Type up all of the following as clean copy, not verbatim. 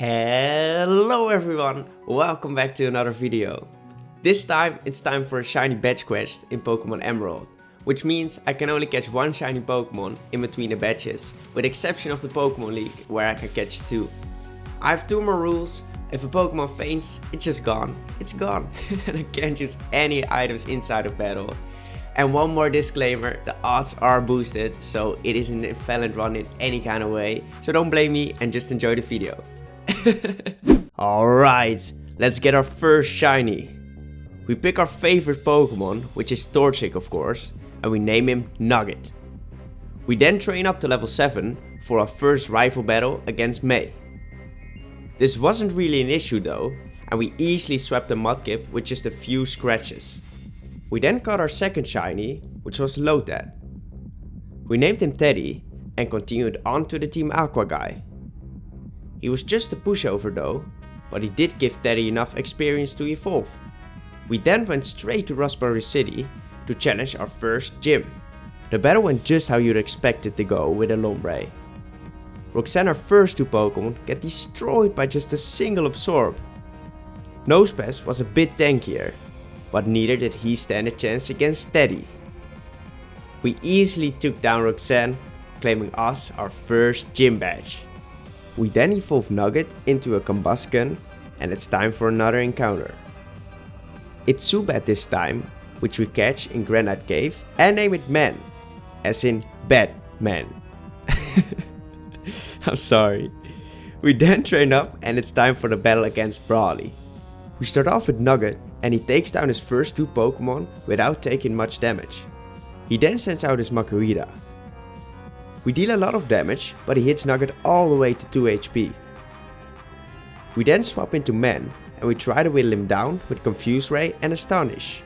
Hello everyone, welcome back to another video. This time it's time for a shiny badge quest in Pokemon Emerald, which means I can only catch one shiny Pokemon in between the badges, with the exception of the Pokemon League where I can catch two. I have two more rules. If a Pokemon faints, it's just gone. It's gone and I can't use any items inside of battle. And one more disclaimer, the odds are boosted, so it isn't a valid run in any kind of way, so don't blame me and just enjoy the video. Alright, let's get our first shiny. We pick our favorite Pokemon, which is Torchic of course, and we name him Nugget. We then train up to level 7 for our first rival battle against May. This wasn't really an issue though, and we easily swept the Mudkip with just a few scratches. We then caught our second shiny, which was Lotad. We named him Teddy and continued on to the Team Aqua guy. He was just a pushover though, but he did give Teddy enough experience to evolve. We then went straight to Raspberry City to challenge our first gym. The battle went just how you'd expect it to go with a Lombre. Roxanne's first two Pokemon get destroyed by just a single Absorb. Nosepass was a bit tankier, but neither did he stand a chance against Teddy. We easily took down Roxanne, claiming us our first gym badge. We then evolved Nugget into a Combusken, and it's time for another encounter. It's Zubat this time, which we catch in Granite Cave and name it Man, as in Batman. I'm sorry. We then train up and it's time for the battle against Brawly. We start off with Nugget and he takes down his first two Pokemon without taking much damage. He then sends out his Makuhita. We deal a lot of damage, but he hits Nugget all the way to 2 HP. We then swap into Man and we try to whittle him down with Confuse Ray and Astonish.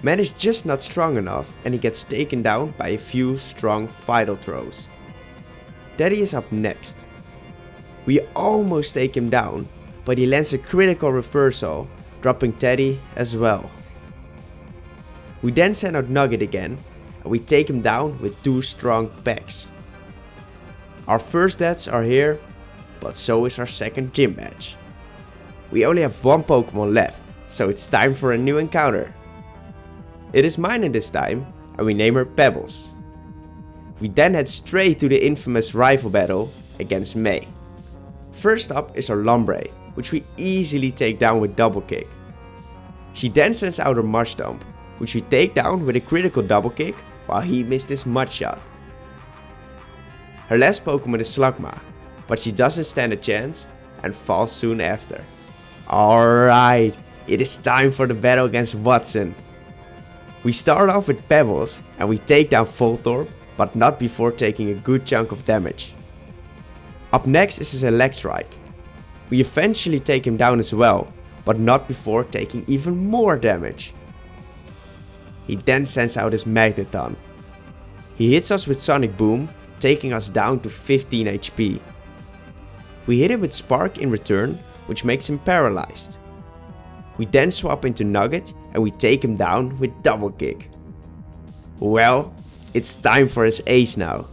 Man is just not strong enough and he gets taken down by a few strong Vital Throws. Teddy is up next. We almost take him down, but he lands a critical reversal, dropping Teddy as well. We then send out Nugget again, and we take him down with two strong packs. Our first deaths are here, but so is our second gym badge. We only have one Pokemon left, so it's time for a new encounter. It is Minor this time, and we name her Pebbles. We then head straight to the infamous rival battle against May. First up is our Lombre, which we easily take down with Double Kick. She then sends out her Marshtomp, which we take down with a critical Double Kick while he missed his Mud Shot. Her last Pokemon is Slugma, but she doesn't stand a chance and falls soon after. Alright, it is time for the battle against Watson. We start off with Pebbles and we take down Voltorb, but not before taking a good chunk of damage. Up next is his Electrike. We eventually take him down as well, but not before taking even more damage. He then sends out his Magneton. He hits us with Sonic Boom, taking us down to 15 HP. We hit him with Spark in return, which makes him paralyzed. We then swap into Nugget and we take him down with Double Kick. Well, it's time for his ace now.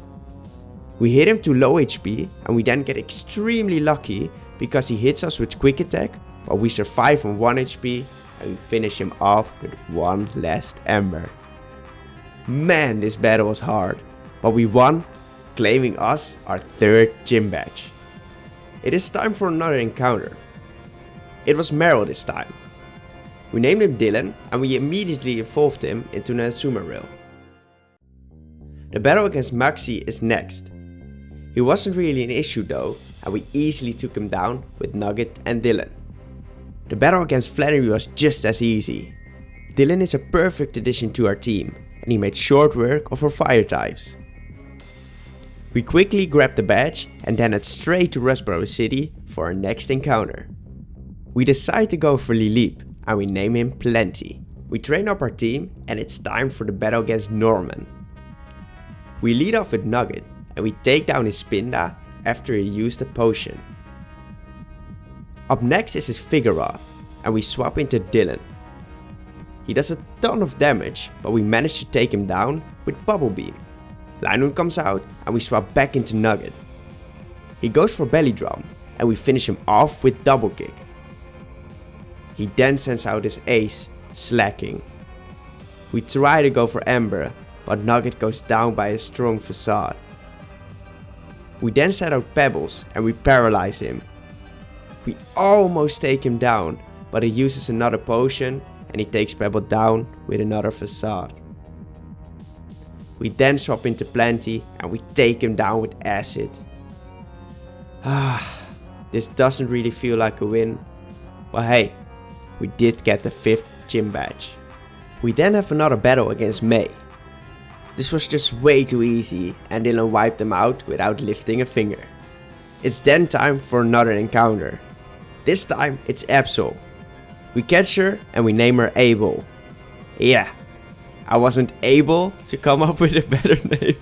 We hit him to low HP and we then get extremely lucky because he hits us with Quick Attack while we survive on 1 HP and we finish him off with one last Ember. Man, this battle was hard, but we won, claiming us our third gym badge. It is time for another encounter. It was Meryl this time. We named him Dylan and we immediately evolved him into an Azumarill. The battle against Maxi is next. He wasn't really an issue though, and we easily took him down with Nugget and Dylan. The battle against Flannery was just as easy. Dylan is a perfect addition to our team, and he made short work of our fire types. We quickly grabbed the badge and then head straight to Raspberry City for our next encounter. We decide to go for Lileep and we name him Plenty. We train up our team and it's time for the battle against Norman. We lead off with Nugget and we take down his Spinda after he used a potion. Up next is his Vigoroth and we swap into Dylan. He does a ton of damage, but we manage to take him down with Bubble Beam. Linoone comes out and we swap back into Nugget. He goes for Belly Drum, and we finish him off with double kick. He then sends out his ace, Slacking. We try to go for Ember, but Nugget goes down by a strong facade. We then set out Pebbles and we paralyze him. We almost take him down, but he uses another potion and he takes Pebble down with another facade. We then swap into Plenty and we take him down with Acid. This doesn't really feel like a win, but hey, we did get the 5th gym badge. We then have another battle against May. This was just way too easy and Dylan wiped them out without lifting a finger. It's then time for another encounter. This time it's Absol. We catch her and we name her Abel. Yeah, I wasn't able to come up with a better name.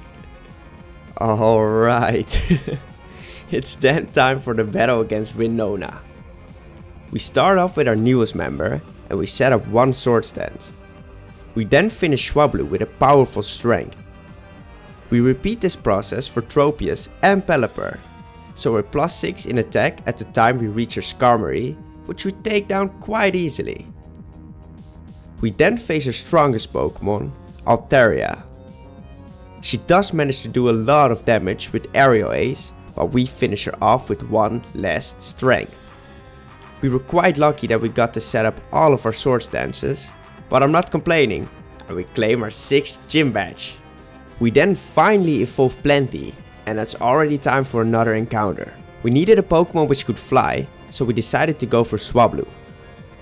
Alright. It's then time for the battle against Winona. We start off with our newest member and we set up one sword stance. We then finish Swablu with a powerful strength. We repeat this process for Tropius and Pelipper, so we're +6 in attack at the time we reach our Skarmory, which we take down quite easily. We then face our strongest Pokemon, Altaria. She does manage to do a lot of damage with Aerial Ace, but we finish her off with one last strength. We were quite lucky that we got to set up all of our sword stances, but I'm not complaining, and we claim our 6th gym badge. We then finally evolve Plenty, and it's already time for another encounter. We needed a Pokemon which could fly, so we decided to go for Swablu.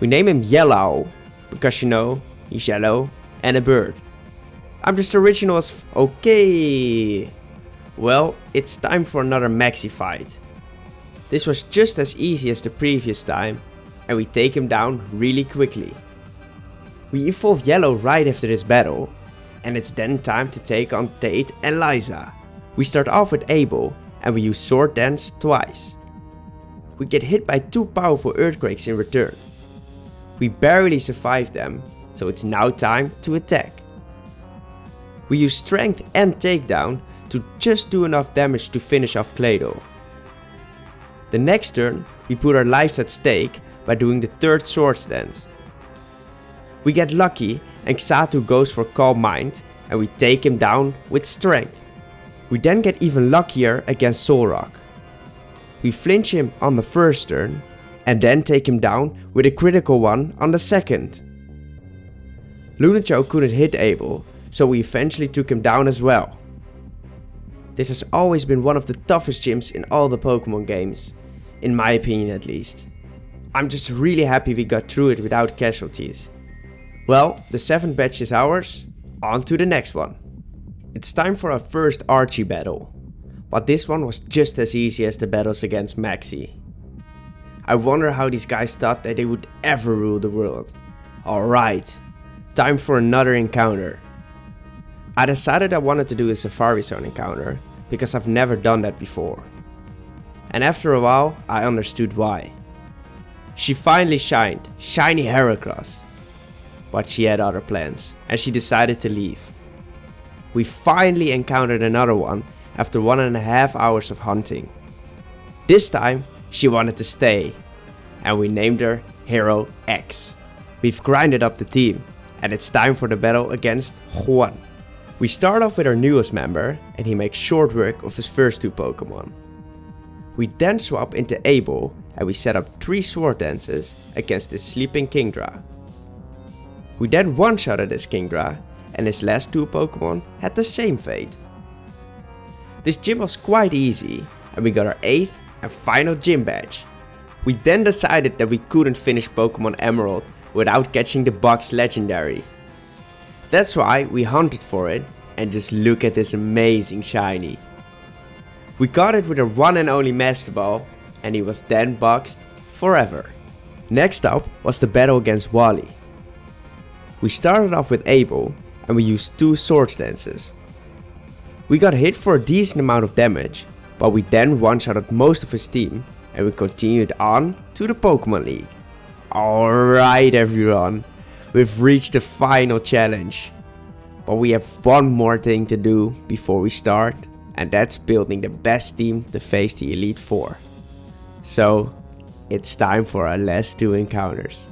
We name him Yellow, because you know, he's yellow and a bird. I'm just original as okay. Well, it's time for another Maxi fight. This was just as easy as the previous time, and we take him down really quickly. We evolve Yellow right after this battle, and it's then time to take on Tate and Liza. We start off with Abel, and we use Sword Dance twice. We get hit by 2 powerful earthquakes in return. We barely survive them, so it's now time to attack. We use Strength and Takedown to just do enough damage to finish off Claydol. The next turn, we put our lives at stake by doing the 3rd Sword Dance. We get lucky and Xatu goes for Calm Mind and we take him down with Strength. We then get even luckier against Solrock. We flinch him on the 1st turn and then take him down with a critical one on the 2nd. Lunacho couldn't hit Abel, so we eventually took him down as well. This has always been one of the toughest gyms in all the Pokemon games, in my opinion at least. I'm just really happy we got through it without casualties. Well, the 7th badge is ours, on to the next one. It's time for our first Archie battle, but this one was just as easy as the battles against Maxi. I wonder how these guys thought that they would ever rule the world. Alright, time for another encounter. I decided I wanted to do a Safari Zone encounter, because I've never done that before. And after a while, I understood why. She finally shined, Shiny Heracross. But she had other plans, and she decided to leave. We finally encountered another one after 1.5 hours of hunting. This time, she wanted to stay, and we named her Hero X. We've grinded up the team, and it's time for the battle against Juan. We start off with our newest member, and he makes short work of his first 2 Pokemon. We then swap into Abel, and we set up 3 Sword Dances against his sleeping Kingdra. We then one-shotted this Kingdra, and his last 2 Pokemon had the same fate. This gym was quite easy, and we got our 8th and final gym badge. We then decided that we couldn't finish Pokemon Emerald without catching the box legendary. That's why we hunted for it, and just look at this amazing shiny. We caught it with our one and only Master Ball, and he was then boxed forever. Next up was the battle against Wally. We started off with Abel, and we used 2 Sword Dances. We got hit for a decent amount of damage, but we then one-shotted most of his team, and we continued on to the Pokemon League. Alright everyone, we've reached the final challenge. But we have one more thing to do before we start, and that's building the best team to face the Elite Four. So, it's time for our last two encounters.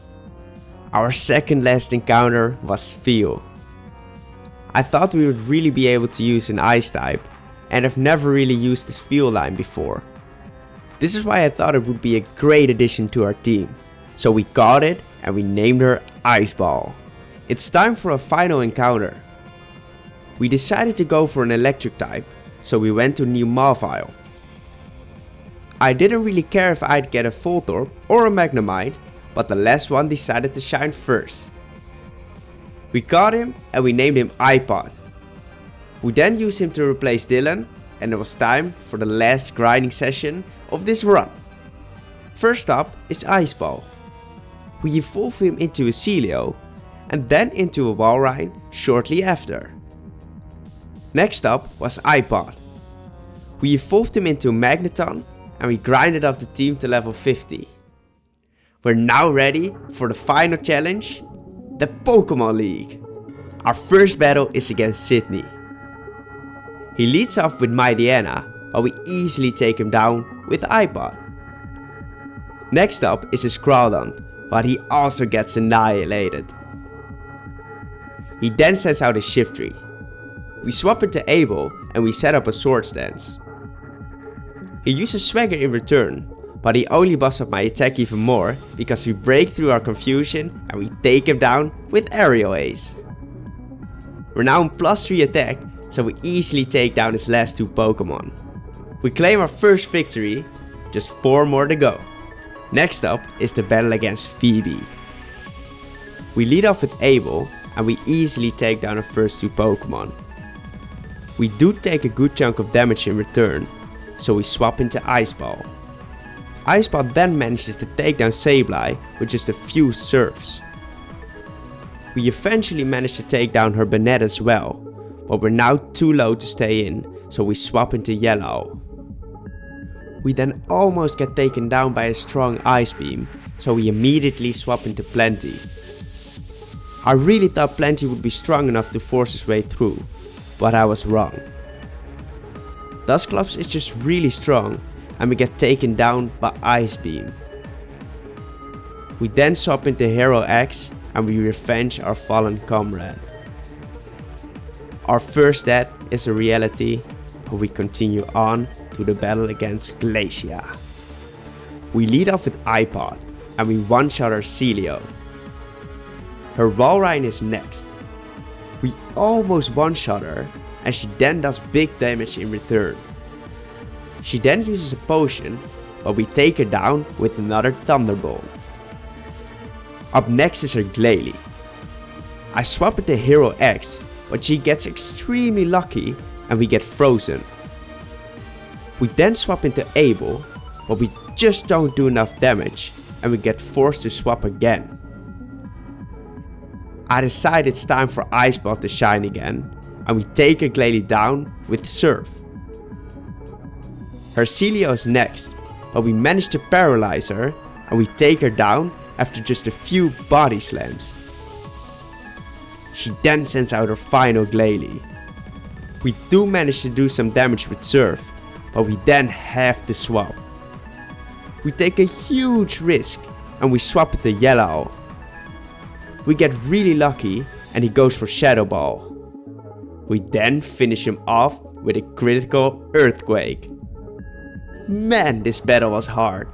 Our second last encounter was Feel. I thought we would really be able to use an ice type, and I've never really used this Feel line before. This is why I thought it would be a great addition to our team. So we got it and we named her Ice Ball. It's time for a final encounter. We decided to go for an electric type, so we went to New Mawville. I didn't really care if I'd get a Voltorb or a Magnemite, but the last one decided to shine first. We got him and we named him iPod. We then used him to replace Dylan, and it was time for the last grinding session of this run. First up is Ice Ball. We evolve him into a Celio and then into a Walrein shortly after. Next up was iPod. We evolved him into a Magneton and we grinded up the team to level 50. We're now ready for the final challenge, the Pokemon League. Our first battle is against Sydney. He leads off with Mightyena, but we easily take him down with iPod. Next up is his Groudon, but he also gets annihilated. He then sends out his Shiftry. We swap into Abel and we set up a Swords Dance. He uses Swagger in return, but he only busts up my attack even more because we break through our confusion and we take him down with Aerial Ace. We're now on +3 attack, so we easily take down his last two Pokemon. We claim our first victory, just 4 more to go. Next up is the battle against Phoebe. We lead off with Abel and we easily take down our first two Pokemon. We do take a good chunk of damage in return, so we swap into Ice Ball. Ice Ball then manages to take down Sableye with just a few surfs. We eventually manage to take down her Banette as well, but we're now too low to stay in, so we swap into Yellow. We then almost get taken down by a strong Ice Beam, so we immediately swap into Plenty. I really thought Plenty would be strong enough to force his way through, but I was wrong. Dusclops is just really strong and we get taken down by Ice Beam. We then swap into Hero X and we revenge our fallen comrade. Our first death is a reality, but we continue on to the battle against Glacia. We lead off with iPod and we one-shot our Celio. Her Walrein is next. We almost one-shot her and she then does big damage in return. She then uses a potion, but we take her down with another Thunderbolt. Up next is her Glalie. I swap into Hero X, but she gets extremely lucky and we get frozen. We then swap into Abel, but we just don't do enough damage and we get forced to swap again. I decide it's time for Ice Ball to shine again and we take her Glalie down with Surf. Her Celio is next, but we manage to paralyze her and we take her down after just a few body slams. She then sends out her final Glalie. We do manage to do some damage with Surf, but we then have to swap. We take a huge risk and we swap it to Yellow. We get really lucky and he goes for Shadow Ball. We then finish him off with a critical Earthquake. Man, this battle was hard,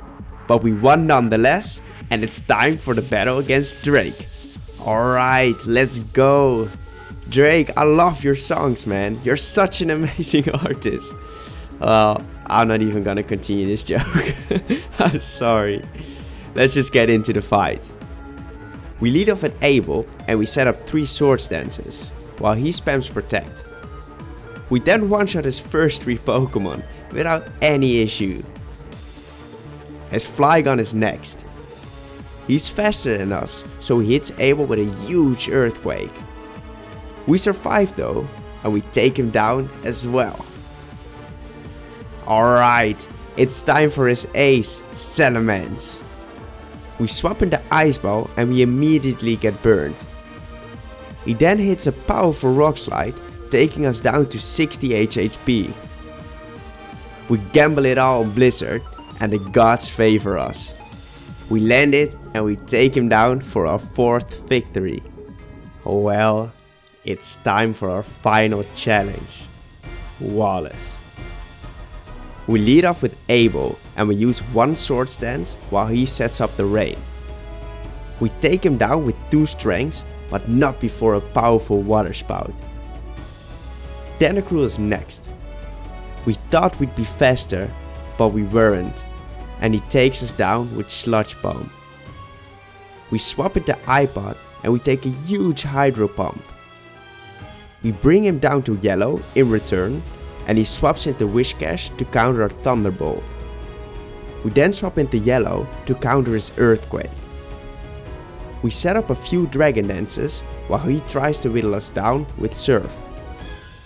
but we won nonetheless, and it's time for the battle against Drake. Alright, let's go. Drake, I love your songs, man. You're such an amazing artist. I'm not even gonna continue this joke. I'm sorry. Let's just get into the fight. We lead off at Abel and we set up 3 Swords Dances, while he spams Protect. We then one-shot his first 3 Pokemon without any issue. His Flygon is next. He's faster than us, so he hits Abel with a huge Earthquake. We survive though, and we take him down as well. Alright, it's time for his ace, Salamence. We swap into Ice Ball and we immediately get burned. He then hits a powerful Rock Slide, taking us down to 60 HP. We gamble it all on Blizzard and the gods favor us. We land it and we take him down for our 4th victory. Well, it's time for our final challenge, Wallace. We lead off with Abel and we use one sword stance while he sets up the rain. We take him down with 2 strengths, but not before a powerful water spout. Tentacruel is next. We thought we'd be faster, but we weren't, and he takes us down with Sludge Bomb. We swap into iPod and we take a huge Hydro Pump. We bring him down to yellow in return, and he swaps into Whiscash to counter our Thunderbolt. We then swap into yellow to counter his Earthquake. We set up a few Dragon Dances while he tries to whittle us down with Surf.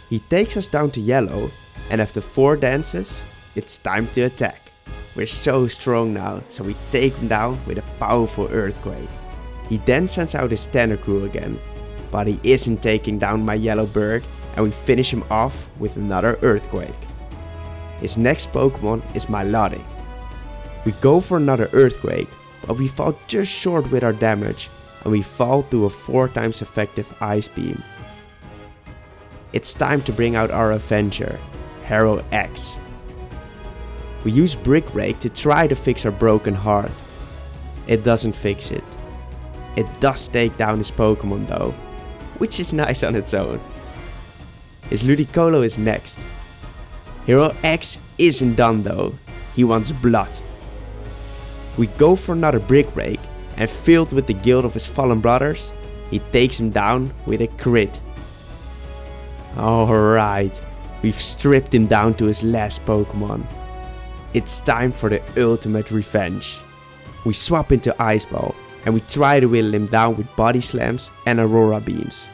He takes us down to yellow, and after 4 dances, it's time to attack. We're so strong now, so we take him down with a powerful Earthquake. He then sends out his Tentacruel again, but he isn't taking down my yellow bird, and we finish him off with another Earthquake. His next Pokemon is Milotic. We go for another Earthquake, but we fall just short with our damage, and we fall to a 4 times effective Ice Beam. It's time to bring out our Avenger, Hero X. We use Brick Break to try to fix our broken heart. It doesn't fix it. It does take down his Pokemon though, which is nice on its own. His Ludicolo is next. Hero X isn't done though, he wants blood. We go for another Brick Break, and filled with the guilt of his fallen brothers, he takes him down with a crit. Alright, we've stripped him down to his last Pokemon. It's time for the ultimate revenge. We swap into Ice Ball, and we try to whittle him down with Body Slams and Aurora Beams.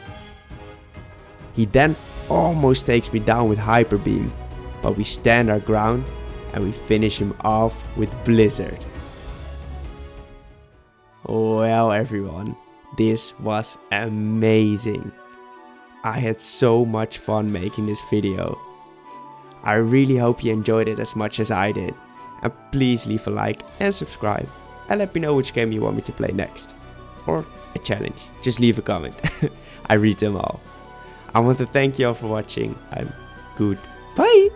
He then almost takes me down with Hyper Beam, but we stand our ground and we finish him off with Blizzard. Well everyone, this was amazing. I had so much fun making this video. I really hope you enjoyed it as much as I did. And please leave a like and subscribe. And let me know which game you want me to play next. Or a challenge. Just leave a comment. I read them all. I want to thank you all for watching. I'm good. Bye!